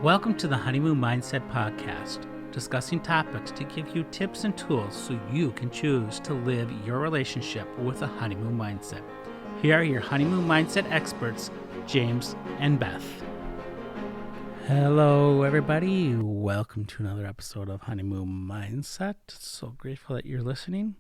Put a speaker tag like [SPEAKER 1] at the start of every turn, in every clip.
[SPEAKER 1] Welcome to the Honeymoon Mindset Podcast, discussing topics to give you tips and tools so you can choose to live your relationship with a honeymoon mindset. Here are your honeymoon mindset experts, James and Beth. Hello, everybody. Welcome to another episode of Honeymoon Mindset. So grateful that you're listening.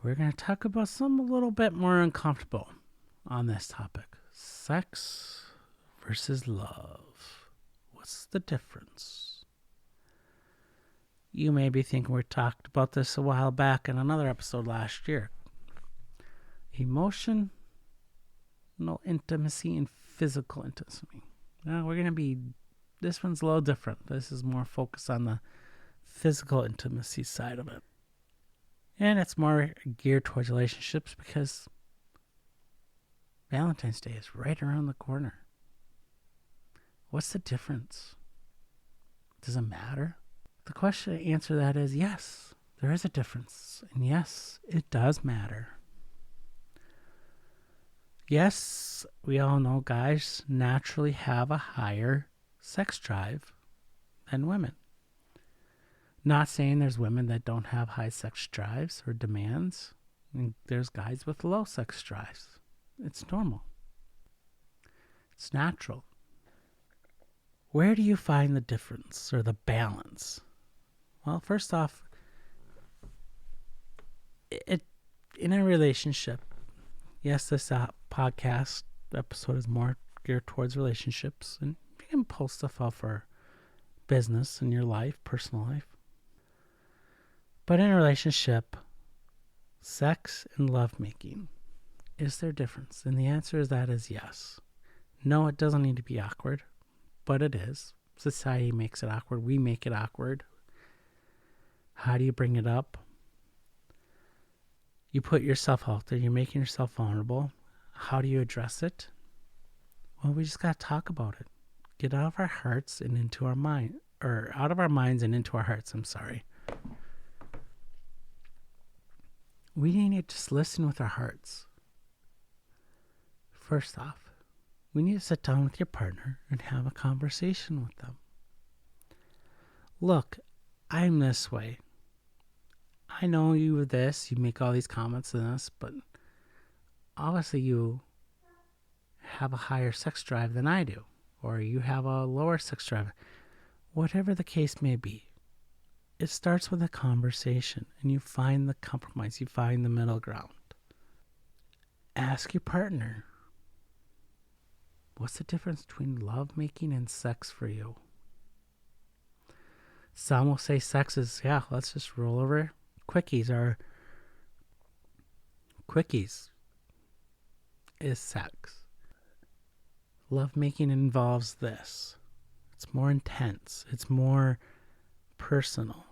[SPEAKER 1] We're going to talk about something a little bit more uncomfortable on this topic. Sex versus love. What's the difference? You may be thinking we talked about this a while back in another episode last year. Emotional intimacy and physical intimacy. Now this one's a little different. This is more focused on the physical intimacy side of it. And it's more geared towards relationships because Valentine's Day is right around the corner. What's the difference? Does it matter? The question to answer that is yes, there is a difference. And yes, it does matter. Yes, we all know guys naturally have a higher sex drive than women. Not saying there's women that don't have high sex drives or demands. There's guys with low sex drives. It's normal. It's natural. Where do you find the difference or the balance? Well, first off, in a relationship, yes, this podcast episode is more geared towards relationships, and you can post stuff out for business in your life, personal life. But in a relationship, sex and lovemaking, is there a difference? And the answer is that is yes. No, it doesn't need to be awkward, but it is. Society makes it awkward. We make it awkward. How do you bring it up? You put yourself out there. You're making yourself vulnerable. How do you address it? Well, we just got to talk about it. Get out of our hearts and into our mind, or out of our minds and into our hearts. I'm sorry. We need to just listen with our hearts. First off, we need to sit down with your partner and have a conversation with them. Look, I'm this way. I know you are this. You make all these comments and this, but obviously you have a higher sex drive than I do, or you have a lower sex drive. Whatever the case may be, it starts with a conversation, and you find the compromise. You find the middle ground. Ask your partner, what's the difference between lovemaking and sex for you? Some will say sex is, let's just roll over quickies, or quickies is sex. Lovemaking involves this. It's more intense. It's more personal.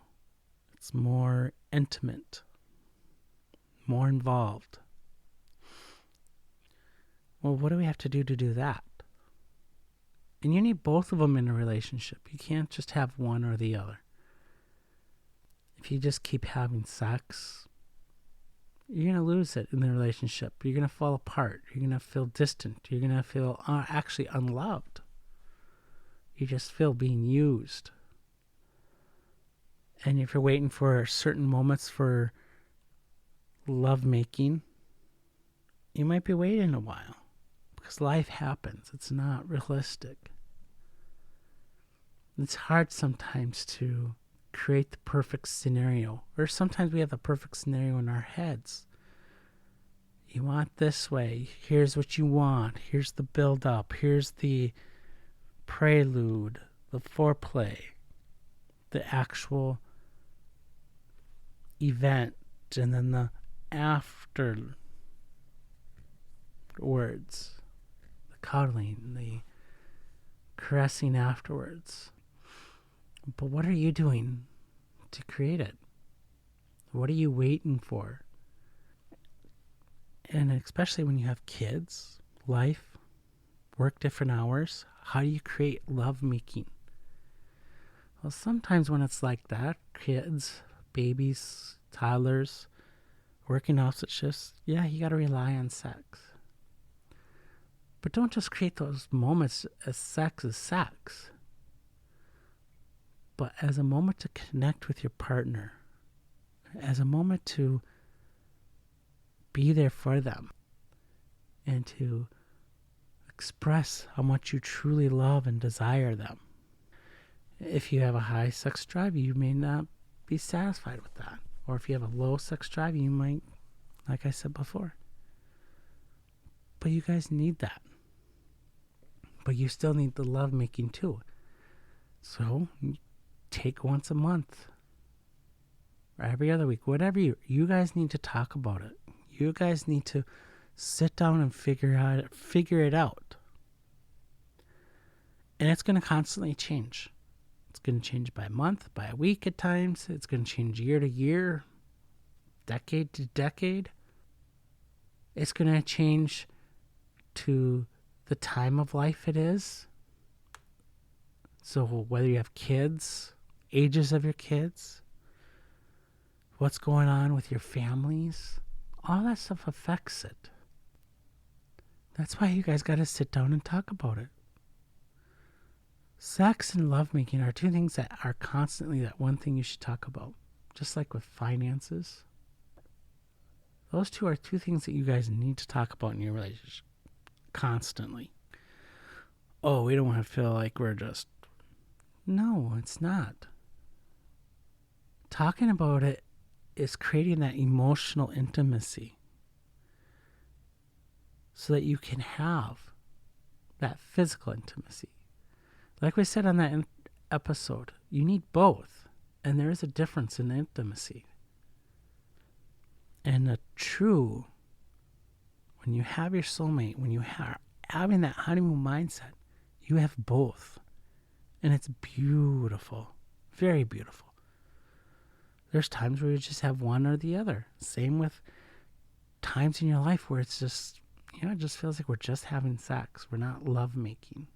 [SPEAKER 1] It's more intimate. More involved. Well, what do we have to do that? And you need both of them in a relationship. You can't just have one or the other. If you just keep having sex, you're going to lose it in the relationship. You're going to fall apart. You're going to feel distant. You're going to feel actually unloved. You just feel being used. And if you're waiting for certain moments for lovemaking, you might be waiting a while. Because life happens. It's not realistic. It's hard sometimes to create the perfect scenario. Or sometimes we have the perfect scenario in our heads. You want this way. Here's what you want. Here's the build up. Here's the prelude, the foreplay, the actual event, and then the afterwards. Cuddling, the caressing afterwards. But what are you doing to create it? What are you waiting for? And especially when you have kids, life, work different hours, how do you create lovemaking? Well, sometimes when it's like that, kids, babies, toddlers, – working opposite shifts, you got to rely on sex. But don't just create those moments as sex, but as a moment to connect with your partner, as a moment to be there for them and to express how much you truly love and desire them. If you have a high sex drive, you may not be satisfied with that. Or if you have a low sex drive, you might, like I said before. But you guys need that. But you still need the lovemaking too. So take once a month or every other week, whatever you guys need to talk about it. You guys need to sit down and figure it out. And it's going to constantly change. It's going to change by month, by a week at times. It's going to change year to year, decade to decade. It's going to change to the time of life it is. So whether you have kids, ages of your kids, what's going on with your families, all that stuff affects it. That's why you guys got to sit down and talk about it. Sex and lovemaking are two things that are constantly that one thing you should talk about. Just like with finances. Those two are two things that you guys need to talk about in your relationship. Constantly. Oh, we don't want to feel like we're just... No, it's not. Talking about it is creating that emotional intimacy. So that you can have that physical intimacy. Like we said on that episode, you need both. And there is a difference in intimacy. And the true, when you have your soulmate, when you are having that honeymoon mindset, you have both. And it's beautiful. Very beautiful. There's times where you just have one or the other. Same with times in your life where it's just, it just feels like we're just having sex. We're not lovemaking.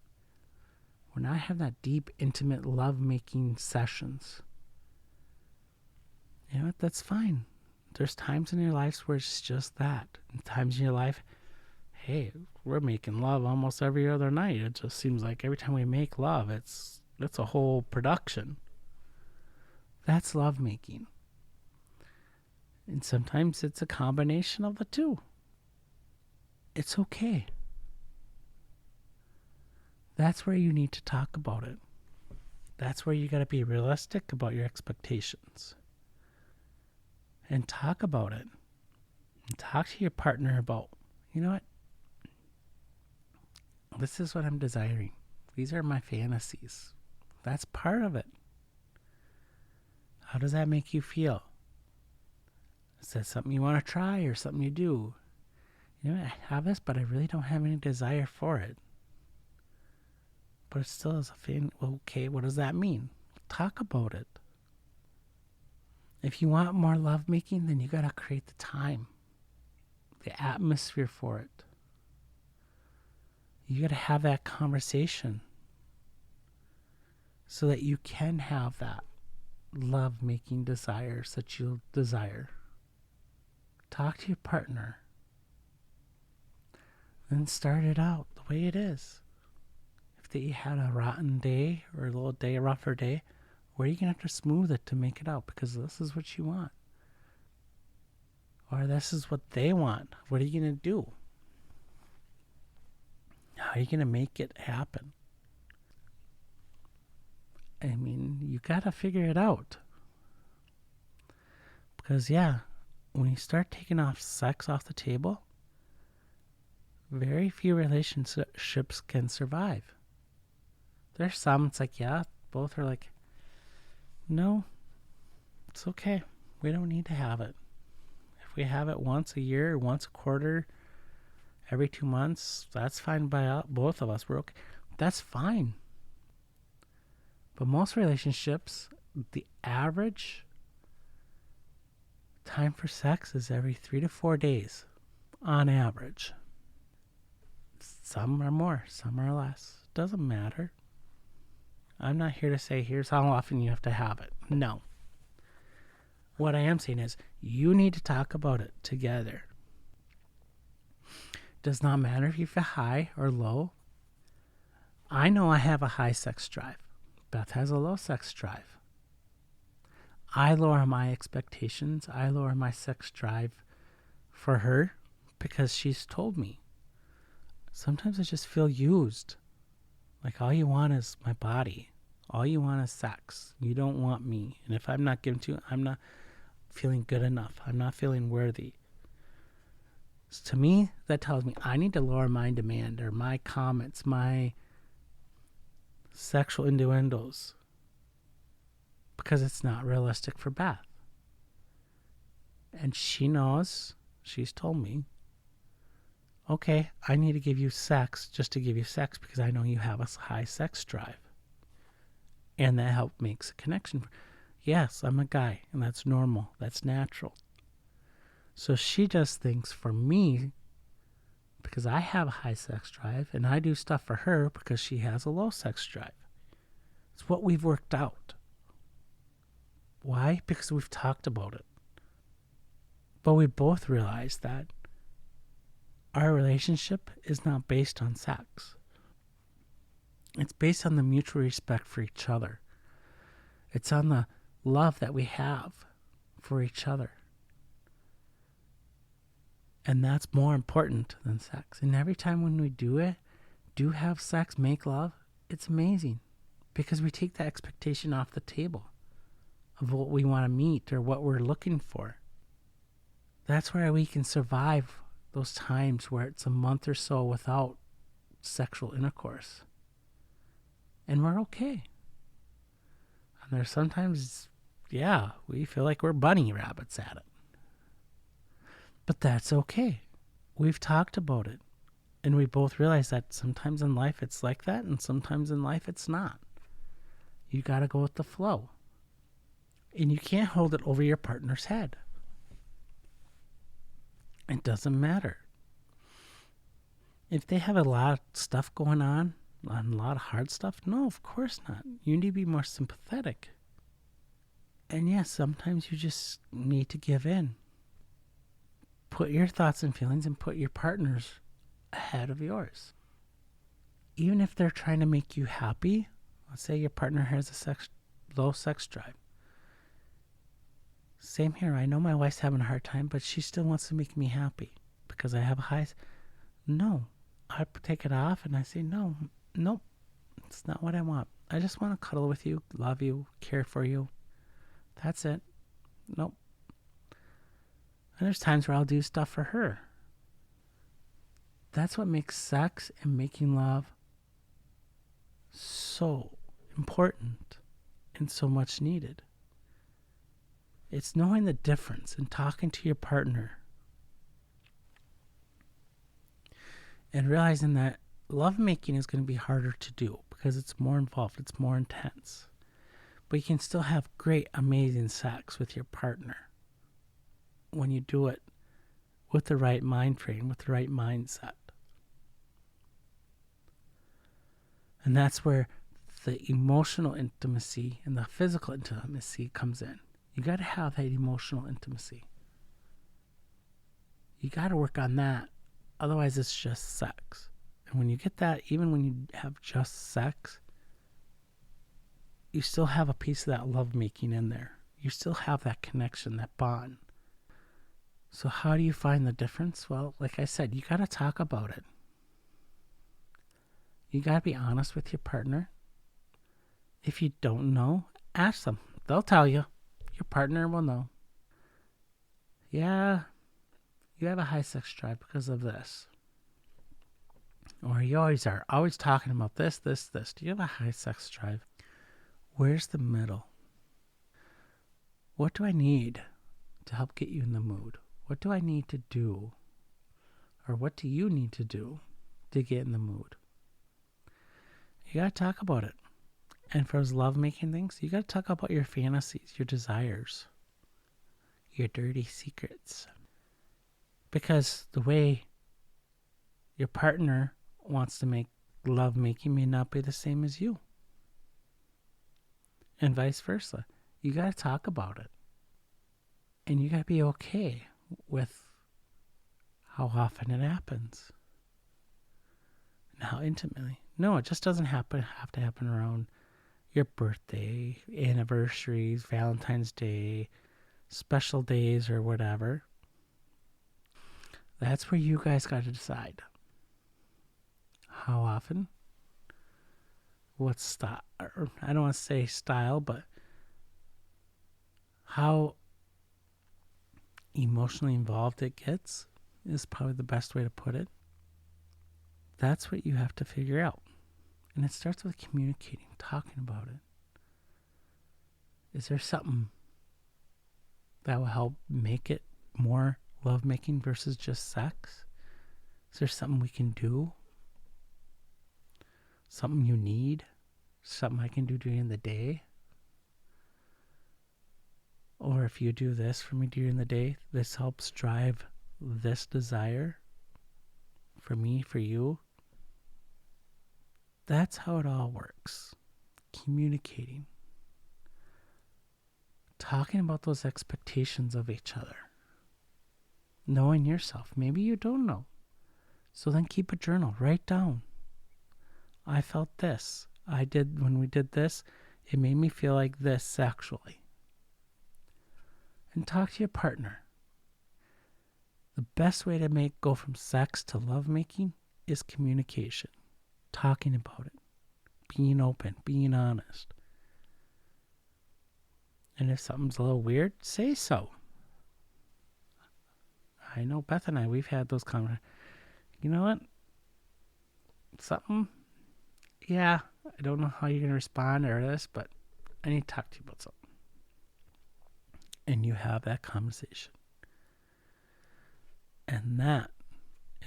[SPEAKER 1] We're not having that deep, intimate lovemaking sessions. You know what? That's fine. There's times in your lives where it's just that. And times in your life, hey, we're making love almost every other night. It just seems like every time we make love, it's a whole production. That's lovemaking. And sometimes it's a combination of the two. It's okay. That's where you need to talk about it. That's where you got to be realistic about your expectations. And talk about it. And talk to your partner about, you know what? This is what I'm desiring. These are my fantasies. That's part of it. How does that make you feel? Is that something you want to try or something you do? You know, I have this, but I really don't have any desire for it. But it still is a thing. Well, okay, what does that mean? Talk about it. If you want more lovemaking, then you got to create the time, the atmosphere for it. You got to have that conversation so that you can have that lovemaking desires that you'll desire. Talk to your partner. Then start it out the way it is. If you had a rotten day or a little day, a rougher day, where are you going to have to smooth it to make it out? Because this is what you want. Or this is what they want. What are you going to do? How are you going to make it happen? I mean, you got to figure it out. Because, when you start taking off sex off the table, very few relationships can survive. There's some, it's like, both are like, no, it's okay. We don't need to have it. If we have it once a year, once a quarter, every 2 months, that's fine by both of us. We're okay. That's fine. But most relationships, the average time for sex is every 3 to 4 days on average. Some are more, some are less. Doesn't matter. I'm not here to say here's how often you have to have it. No. What I am saying is you need to talk about it together. Does not matter if you feel high or low. I know I have a high sex drive. Beth has a low sex drive. I lower my expectations. I lower my sex drive for her because she's told me. Sometimes I just feel used. Like all you want is my body. All you want is sex. You don't want me. And if I'm not given to you, I'm not feeling good enough. I'm not feeling worthy. So to me, that tells me I need to lower my demand or my comments, my sexual innuendos, because it's not realistic for Beth. And she knows, she's told me, okay, I need to give you sex just to give you sex because I know you have a high sex drive. And that help makes a connection. Yes, I'm a guy, and that's normal. That's natural. So she just thinks for me, because I have a high sex drive, and I do stuff for her because she has a low sex drive. It's what we've worked out. Why? Because we've talked about it. But we both realize that our relationship is not based on sex. It's based on the mutual respect for each other. It's on the love that we have for each other. And that's more important than sex. And every time when we do have sex, make love, it's amazing. Because we take that expectation off the table of what we want to meet or what we're looking for. That's where we can survive those times where it's a month or so without sexual intercourse. And we're okay. And there's sometimes, we feel like we're bunny rabbits at it. But that's okay. We've talked about it. And we both realize that sometimes in life it's like that, and sometimes in life it's not. You got to go with the flow. And you can't hold it over your partner's head. It doesn't matter. If they have a lot of stuff going on, a lot of hard stuff, no, of course not. You need to be more sympathetic. And yes, sometimes you just need to give in. Put your thoughts and feelings and put your partner's ahead of yours. Even if they're trying to make you happy, let's say your partner has a low sex drive. Same here. I know my wife's having a hard time, but she still wants to make me happy because I have a high. No, I take it off and I say, nope, it's not what I want. I just want to cuddle with you, love you, care for you. That's it. Nope. And there's times where I'll do stuff for her. That's what makes sex and making love so important and so much needed. It's knowing the difference and talking to your partner and realizing that lovemaking is going to be harder to do because it's more involved, it's more intense. But you can still have great, amazing sex with your partner when you do it with the right mind frame, with the right mindset. And that's where the emotional intimacy and the physical intimacy comes in. You got to have that emotional intimacy. You got to work on that. Otherwise, it's just sex. And when you get that, even when you have just sex, you still have a piece of that lovemaking in there. You still have that connection, that bond. So how do you find the difference? Well, like I said, you got to talk about it. You got to be honest with your partner. If you don't know, ask them. They'll tell you. Your partner will know. Yeah, you have a high sex drive because of this. Or you always are. Always talking about this. Do you have a high sex drive? Where's the middle? What do I need to help get you in the mood? What do I need to do? Or what do you need to do to get in the mood? You got to talk about it. And for those lovemaking things, you got to talk about your fantasies, your desires, your dirty secrets. Because the way your partner wants to make lovemaking may not be the same as you. And vice versa. You got to talk about it. And you got to be okay with how often it happens. How intimately? No, it just doesn't have to happen around your birthday, anniversaries, Valentine's Day, special days, or whatever. That's where you guys got to decide how often, what style. I don't want to say style, but how emotionally involved it gets is probably the best way to put it. That's what you have to figure out. And it starts with communicating, talking about it. Is there something that will help make it more lovemaking versus just sex? Is there something we can do? Something you need? Something I can do during the day? Or if you do this for me during the day, this helps drive this desire for me, for you. That's how it all works. Communicating. Talking about those expectations of each other. Knowing yourself. Maybe you don't know. So then keep a journal. Write down. I felt this. When we did this, it made me feel like this sexually. And talk to your partner. The best way to go from sex to lovemaking is communication. Talking about it. Being open. Being honest. And if something's a little weird, say so. I know Beth and I, we've had those conversations. You know what? Something, yeah, I don't know how you're going to respond or this, but I need to talk to you about something. And you have that conversation. And that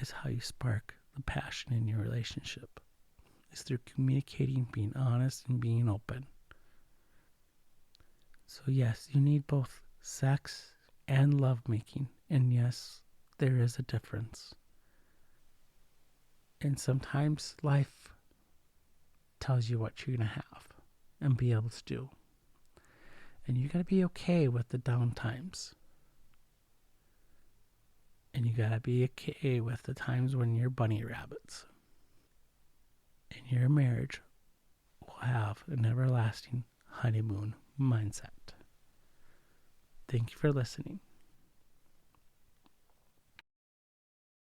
[SPEAKER 1] is how you spark the passion in your relationship. Is through communicating, being honest, and being open. So yes, you need both sex and lovemaking. And yes, there is a difference. And sometimes life tells you what you're going to have and be able to do. And you got to be okay with the down times. And you got to be okay with the times when you're bunny rabbits. And your marriage will have an everlasting honeymoon mindset. Thank you for listening.